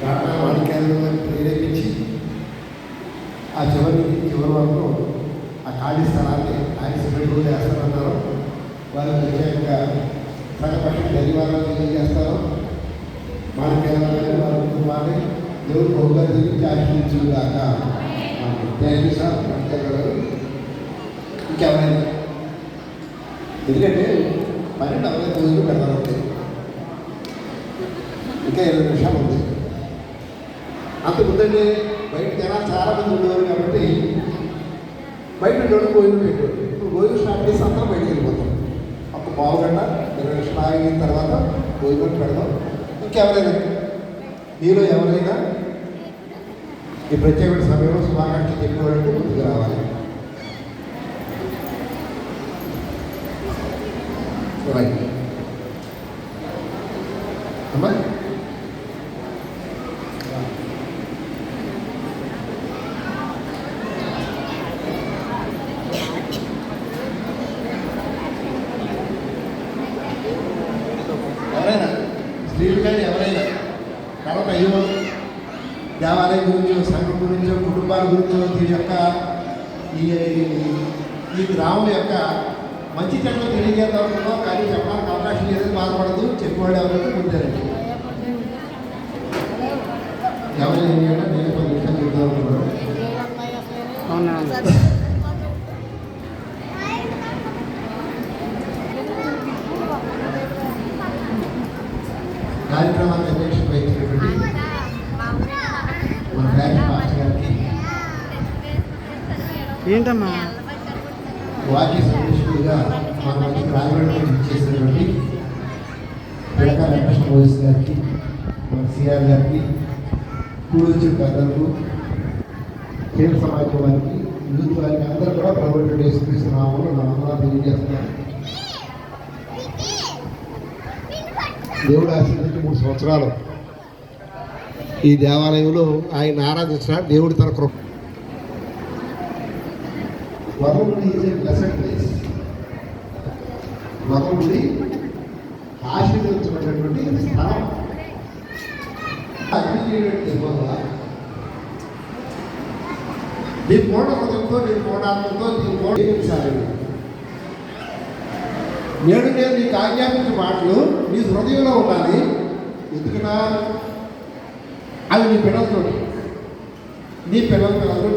మాణిక్యాలను ప్రేరేపించి ఆ చివరి వరకు ఆ ఖాళీ స్థలాన్ని ఆయన సిమెంట్ వేస్తామన్నారు. వారు ప్రత్యేకంగా సంఘపక్షం ధన్యవాదాలు తెలియజేస్తారు. మాణిక్యాలను వారి కుటుంబాన్ని దేవుడు బహుగా దీనికి ఆశీర్వదించుగాక. Thank you sir. ఇంకెవరైనా ఎందుకంటే 12 రోజులు పెడతారు, ఇంకా 20 నిమిషాలు ఉంది. అంతకుముందంటే బయట జనాలు చాలామంది ఉండేవారు కాబట్టి బయట ఉండేవాళ్ళు భోజనం పెట్టేవారు. ఇప్పుడు భోజనం స్టార్ట్ చేసి అందరం బయటకు వెళ్ళిపోతాం. ఒక పావుగంట 20 నిమిషాలు ఆగిన తర్వాత భోజనం పెడదాం. ఇంకెవరైనా మీలో ఎవరైనా ఈ ప్రత్యేకమైన సమయంలో శుభాకాంక్షలు చెప్పేవాళ్ళంటే ముందుకు రావాలి. రైట్ అమ్మా, ఎవరైనా స్త్రీలు కానీ ఎవరైనా తర్వాత అయ్యో దేవాలయం గురించో సంఘం గురించో కుటుంబాల గురించో దీని యొక్క ఈ గ్రామం యొక్క మంచి చెట్లు తెలియజేద్దామనుకున్నాం, కానీ చెప్పడానికి అవకాశం లేదని బాధపడదు. చెప్పేవాళ్ళు ఎవరైతే పొందారండి. ఎవరైనా నేను 10 నిమిషాలు చెప్దాం అనుకున్నాను. కార్యక్రమాన్ని అధ్యక్షత వహించినటువంటి మన ప్యారిస్ మాస్టర్ గారికి, ఏంటమ్మా వాక్య సందేశకులుగా మన మంచి రాజమండ్రి ఇచ్చేసినటువంటి పిడక వెంకటేశ్వర మోదీస్ గారికి, మన సిఆర్ గారికి, కూడొచ్చిన పెద్దలకు, కేంద్ర సమాజం వారికి, యూత్ వారికి అందరూ కూడా ప్రభుత్వ యేసుక్రీస్తునామములో నమ్మకాలు తెలియజేస్తున్నారు. దేవుడు ఆశీర్వదించి 3 సంవత్సరాలు ఈ దేవాలయంలో ఆయన ఆరాధించిన దేవుడు తన కృప. వరముడి ఈజ్ ఏ బ్లెస్డ్ ప్లేస్. వరముడి ఆశీర్వదించబడినటువంటి స్థలం. నీ పూర్ణ హృదయంతో, నీ పూర్ణాత్మతో, నీ పూర్ణ నేడు నేను నీకు ఆజ్ఞాపించే మాటలు నీ హృదయంలో ఉండాలి. ఎందుకన్నా అవి నీ పిల్లలతో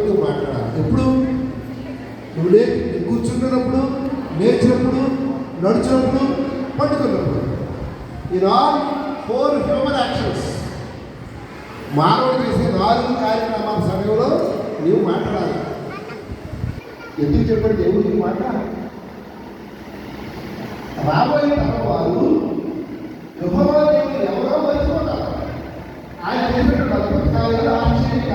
నువ్వు మాట్లాడాలి. ఎప్పుడు నువ్వు కూర్చుంటున్నప్పుడు, లేచినప్పుడు, నడిచినప్పుడు, పండుకున్నప్పుడు. ఇన్ ఆల్ 4 హ్యూమన్ యాక్షన్స్, మానవుడు చేసే 4 కార్యక్రమాల సమయంలో నీవు మాట్లాడాలి. ఎందుకు చెప్పండి దేవుడు నీకు మాట్లాడాలి. రాబోయే తరం వారు ఎవరో మర్చిపోతారు. ఆయన చేసినటువంటి అద్భుత కార్యాలు, ఆశ్చర్య